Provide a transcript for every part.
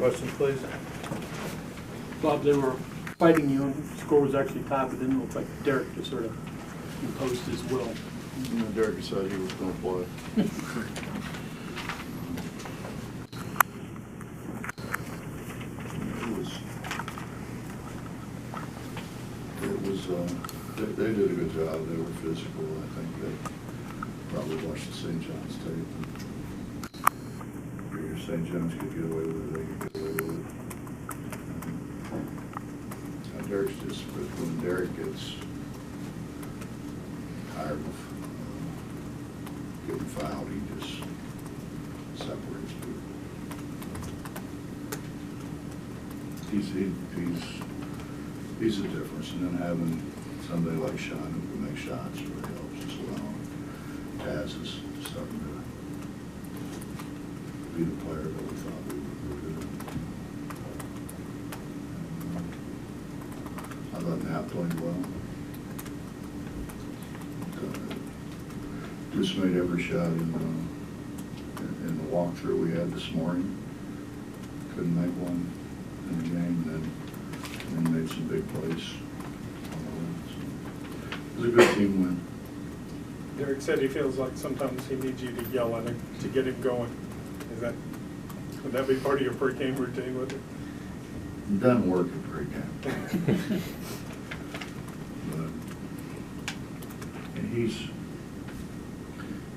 Questions, please? Bob, they were fighting you, and the score was actually tied, but then it looked like Derek just sort of imposed his will. You know, Derek decided he was going to play. They did a good job. They were physical. I think they probably watched the St. John's tape. Figured if St. John's could get away with it, they could get away with it. Derek's just, when Derek gets tired of getting fouled, he just separates people. He's a difference, and then having somebody like Sean who can make shots really helps as well. Taz is starting to be the player that we thought we would be. I thought Nat played well. Just made every shot in the walkthrough we had this morning. Couldn't make one in the game, and then made some big plays. It was a good team win. Derek said he feels like sometimes he needs you to yell at him to get him going. Would that be part of your pre-game routine with him? It doesn't work in pre-game. And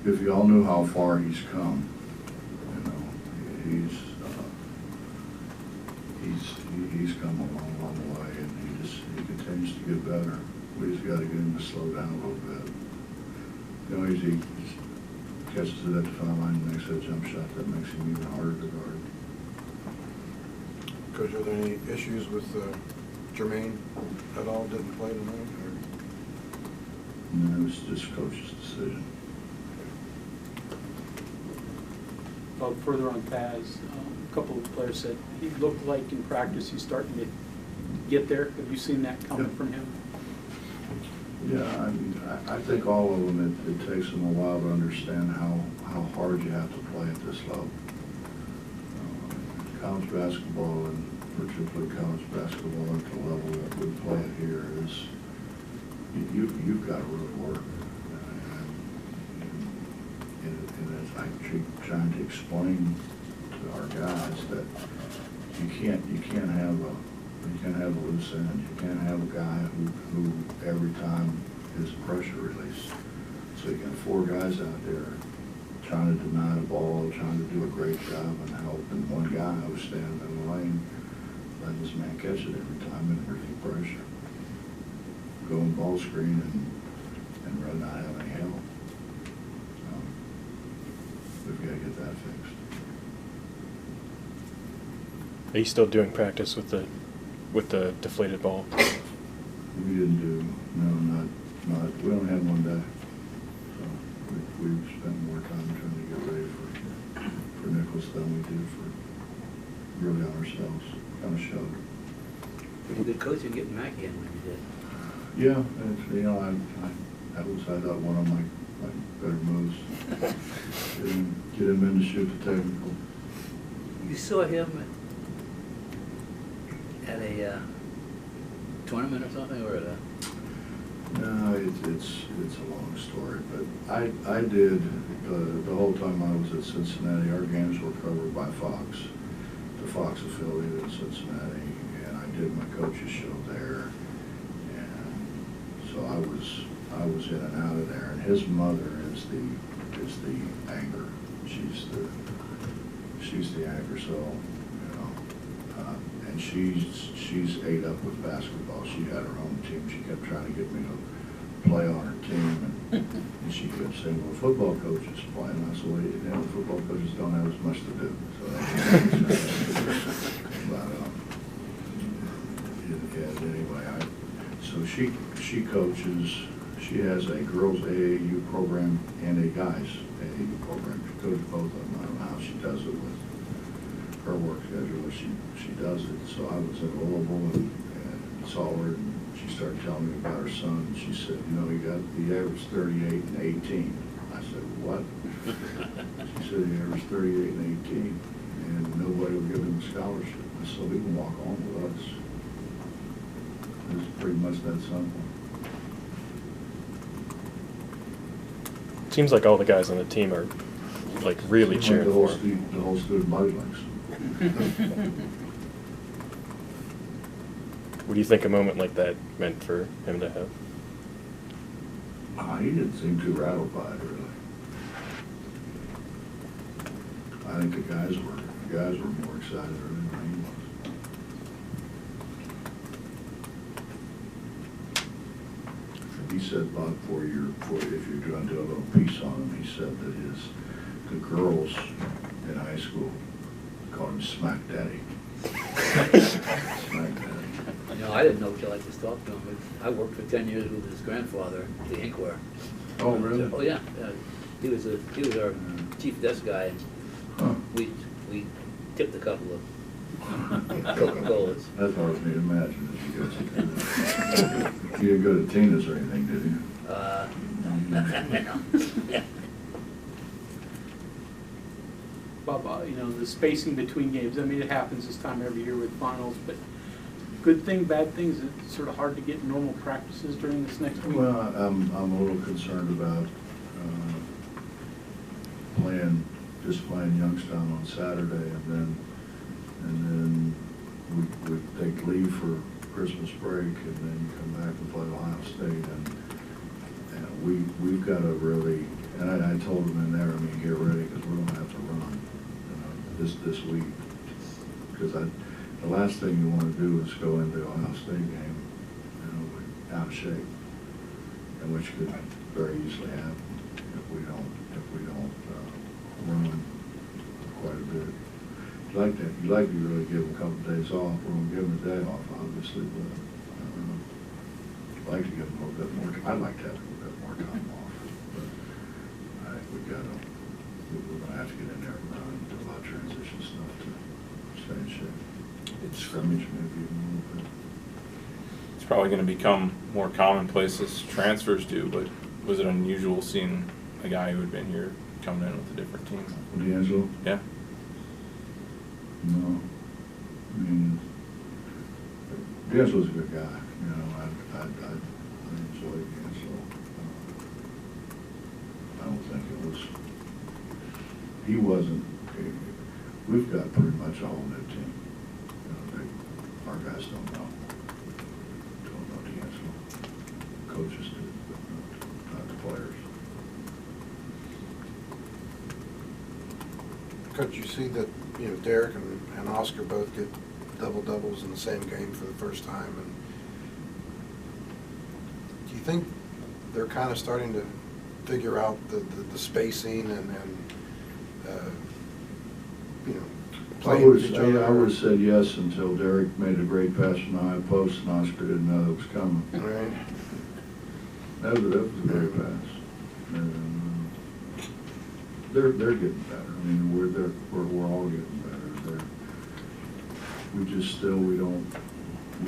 if you all knew how far he's come, you know, he's come a long way, and he continues to get better. We just got to get him to slow down a little bit. You know, he catches it at the foul line and makes that jump shot that makes him even harder to guard. Coach, are there any issues with Jermaine at all? Didn't play tonight? No, it was just coach's decision. Well, further on Taz, a couple of players said he looked like in practice he's starting to get there. Have you seen that coming from him? Yeah, I mean, I think all of them, it takes them a while to understand how hard you have to play at this level. College basketball, and particularly college basketball at the level that we play it here, is you've got to really work. And as I keep trying to explain to our guys that you can't have a loose end. You can't have a guy who every time is pressure release. So you got four guys out there trying to deny the ball, trying to do a great job and help, and one guy who's standing in the lane letting this man catch it every time and relieve pressure. Go and ball screen and really not have any help. We've got to get that fixed. Are you still doing practice with the deflated ball? We didn't do, no, not, we only had one day. So we've spent more time trying to get ready for Nicholls than we do for really on ourselves. Kind of showed. Pretty good coaching getting Mackey in when you did. Yeah, you know, that was, I thought, one of my better moves. Get him in to shoot the technical. You saw him at a tournament or something, or at a? No, it's a long story, but I did the whole time I was at Cincinnati. Our games were covered by Fox, the Fox affiliate in Cincinnati, and I did my coach's show there, and so I was in and out of there. And his mother is the anchor. She's the anchor, so you know, and she's ate up with basketball. She had her own team. She kept trying to get me to play on her team, and she kept saying, "Well, football coaches play." And I said, "Well, you know, football coaches don't have as much to do." So but anyway, so she coaches. She has a girls AAU program and a guys AAU program. She coaches both of them. I don't know how she does it with her work schedule, but she does it. So I was in Louisville and saw her, and she started telling me about her son. And she said, "You know, he averaged 38 and 18." I said, "What?" She said he averaged 38 and 18. and nobody will give him a scholarship, so he can walk on with us. It's pretty much that simple. Seems like all the guys on the team are like really Seems like cheering the whole for him. The whole student body likes him. What do you think a moment like that meant for him to have? He didn't seem too rattled by it, really. I think the guys were more excited than he was. He said, Bob, if you're going to do a little piece on him, he said that the girls in high school called him Smack Daddy. Smack Daddy. You know, I didn't know what you like to talk to him. I worked for 10 years with his grandfather, the inkware. Oh, really? Oh, yeah. He was our chief desk guy, and Huh. we tipped a couple of Coca-Colas. That's hard for me to imagine that you guys did that. You didn't go to Tina's or anything, did you? No. Bob, you know, the spacing between games, I mean, it happens this time every year with finals, but good thing, bad things, it's sort of hard to get normal practices during this next week. Well, I'm a little concerned about playing Youngstown on Saturday, and then we take leave for Christmas break, and then you come back and play Ohio State, and we've got to really, and I told them in there, I mean, get ready, because we're going to have to run this week, because the last thing you want to do is go into the Ohio State game, out of shape, and which could very easily happen if we don't run quite a bit. You'd like to really give them a couple of days off. We're going to give them a day off, obviously, but I'd like to give them a little bit more. I'd like to have a little bit more time off, but I think we're going to have to get in there and run and do a lot of transition stuff to stay in shape. It's scrimmage maybe even a little bit. It's probably going to become more commonplace as transfers do, but was it unusual seeing a guy who had been here coming in with a different team? D'Angelo? Yeah. No. I mean, D'Angelo's a good guy. You know, I enjoy D'Angelo. I don't think it was. He wasn't. We've got pretty much a whole new team. You know, our guys don't know D'Angelo. Coaches do, but not the players. Could you see that, you know, Derek and Oscar both get double-doubles in the same game for the first time? And do you think they're kind of starting to figure out the spacing and you know, playing with each other? I would have said yes until Derek made a great pass from the high post and Oscar didn't know it was coming. Right. That was a great pass. And, they're getting better. I mean, we're all getting better. We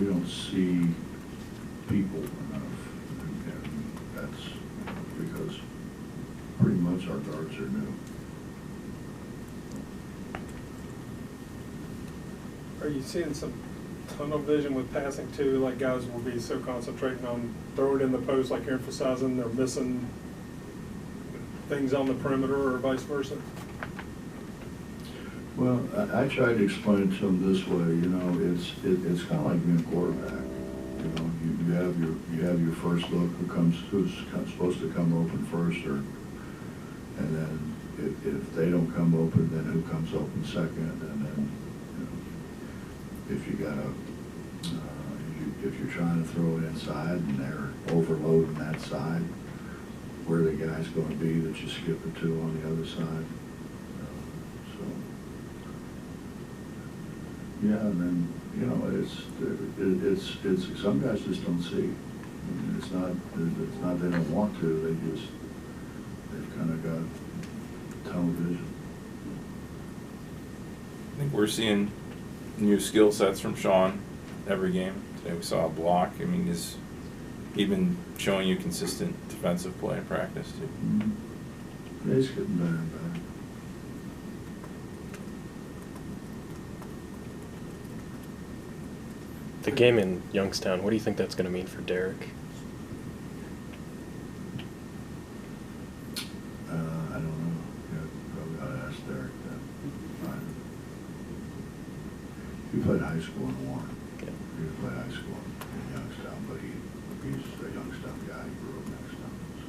don't see people enough, and that's because pretty much our guards are new. Are you seeing some tunnel vision with passing too? Like guys will be so concentrating on throwing in the post, like you're emphasizing, they're missing things on the perimeter, or vice versa? Well, I tried to explain it to them this way. You know, it's kind of like being a quarterback. You know, you have your first look, who's supposed to come open first, and then if they don't come open, then who comes open second, and then if you gotta, if you're trying to throw it inside and they're overloading that side, where the guy's going to be that you skip it to on the other side. So, yeah, and then, you know, it's some guys just don't see. I mean, it's not they don't want to, they've kind of got tunnel vision. I think we're seeing new skill sets from Sean every game. Today we saw a block. I mean, he's been showing you consistent defensive play in practice too. Mm-hmm. Yeah, he's getting better and better. The game in Youngstown, what do you think that's going to mean for Derek? I don't know. Probably ought to ask Derek that. He played high school in Warren. Yeah. He played high school in Youngstown, but he's a Youngstown guy. He grew up in Youngstown. So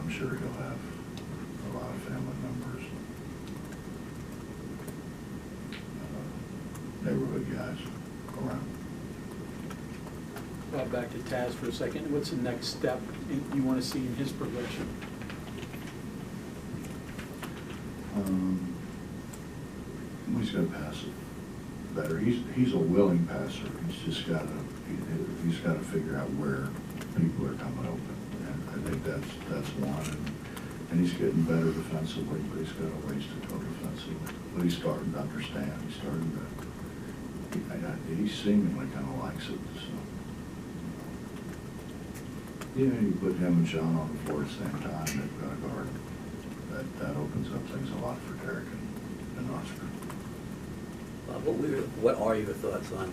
I'm sure he'll have a lot of family members. Neighborhood guys around. Back to Taz for a second. What's the next step you want to see in his progression? He's got to pass it better. He's a willing passer. He's just got to figure out where people are coming open. And I think that's one. And he's getting better defensively, but he's got a ways to go defensively. But he's starting to understand. He's starting to. He seemingly kind of likes it. So. Yeah, you put him and Sean on the floor at the same time, they've got a guard. That opens up things a lot for Derek and Oscar. Bob, what are your thoughts on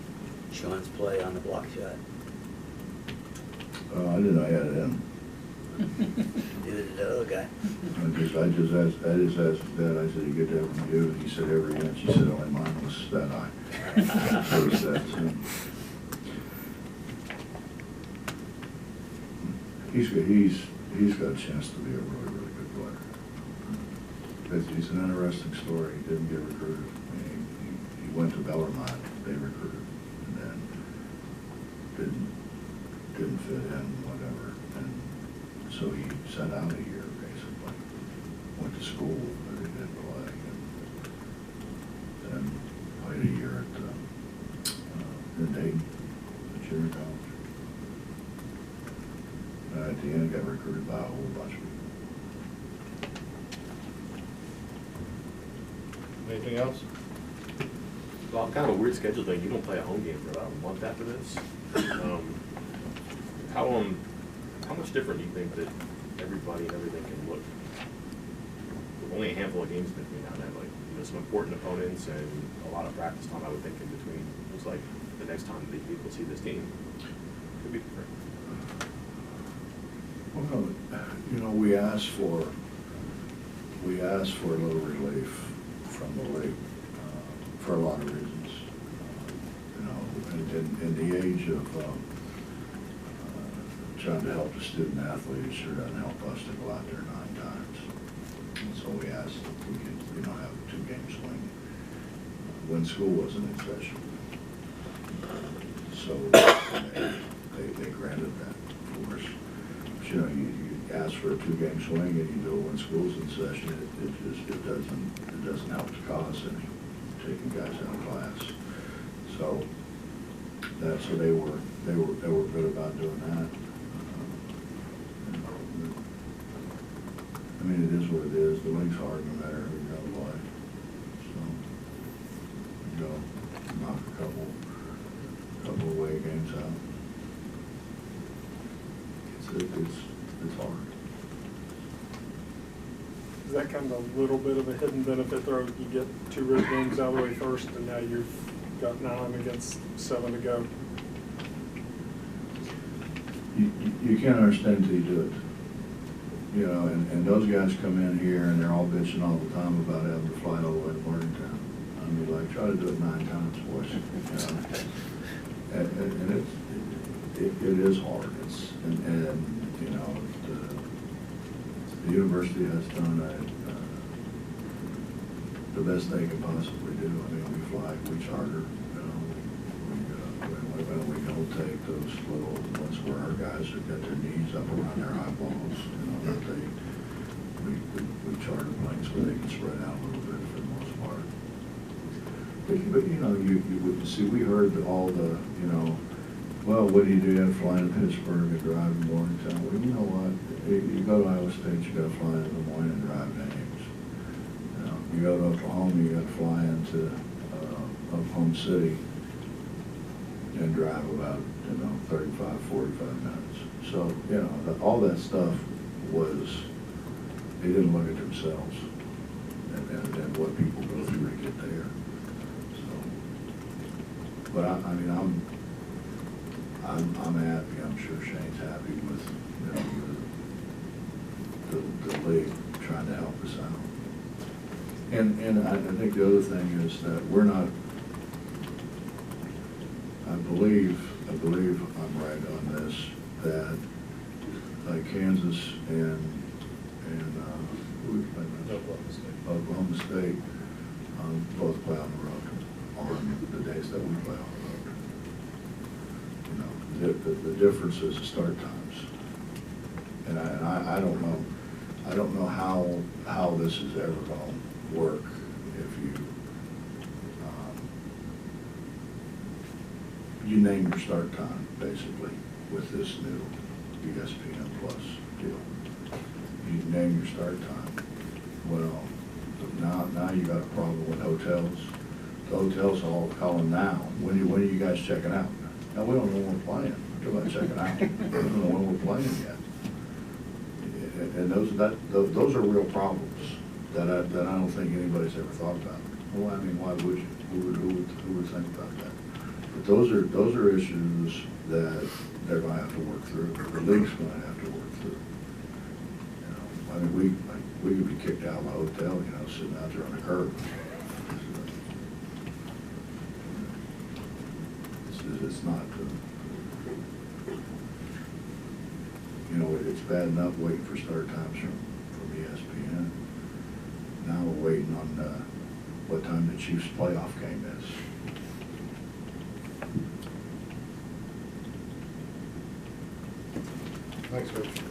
Sean's play on the block shot? I didn't know I had it in. Neither did the other guy. I just asked Dad, I said, you get that from you? And he said, every inch. He said, only mine was that high. So he said, he's got a chance to be a really, really good player. He's an interesting story. He didn't get recruited. I mean, he went to Bellarmine. They recruited, and then didn't fit in, whatever. And so he sat out a year, basically. Went to school, but he didn't play. And then played a year in Dayton, at junior college. At the end, got recruited by a whole bunch of people. Anything else? Well, kind of a weird schedule thing. You don't play a home game for about a month after this. How much different do you think that everybody and everything can look? With only a handful of games between now and then, like, you know, some important opponents and a lot of practice time, I would think, in between. Looks like the next time these people see this team could be different. Well, you know, we asked for a little relief from the league for a lot of reasons. You know, in the age of trying to help the student athlete, it sure doesn't help us to go out there 9 times. And so we asked if we could, you know, have a 2-game swing when school wasn't in session. So they granted that for us. You know, you ask for a 2-game swing and you do it when school's in session. It doesn't help the cause any, taking guys out of class. So they were good about doing that. I mean, it is what it is. The league's hard no matter who you go play. So you go knock a couple away games out. It's hard. Is that kind of a little bit of a hidden benefit there? You get 2 road games out of the way first, and now you've got 9 against 7 to go. You can't understand until you do it. You know, and those guys come in here and they're all bitching all the time about having to fly all the way to Morgantown. I mean, like, try to do it 9 times, boys. You know? And it is hard. And you know, the university has done the best they can possibly do. I mean, we charter, you know, we don't take those little ones where our guys have got their knees up around their eyeballs, you know, that we charter planes where they can spread out a little bit for the most part. But you know, you wouldn't see, we heard all the, you know, well, what do you do? You have to fly into Pittsburgh and drive to Morgantown. Well, you know what? You go to Iowa State, you got to fly into Des Moines and drive to Ames. You know, you go to Oklahoma, you got to fly into Oklahoma City and drive about, you know, 35, 45 minutes. So, you know, all that stuff was, they didn't look at themselves and what people go through to get there. So, but I mean, I'm happy, I'm sure Shane's happy with, the league trying to help us out. And I think the other thing is that we're not, I believe I'm right on this, that like Kansas and who we play next? Oklahoma State, both play on the road on the days that we play on the road. The difference is the start times. And I don't know how this is ever going to work if you name your start time, basically, with this new ESPN Plus deal. You name your start time. Well, now you got a problem with hotels. The hotels are all calling now. When are you guys checking out? Now, we don't know when we're playing. We're talking about checking out. We don't know when we're playing yet. And those are real problems that I don't think anybody's ever thought about. Well, I mean, why would you? Who would think about that? But those are issues that they're going to have to work through. The league's going to have to work through. I mean, we could be kicked out of the hotel, sitting out there on the curb. It's not. It's bad enough waiting for start times from ESPN. Now we're waiting on what time the Chiefs playoff game is. Thanks, Rich.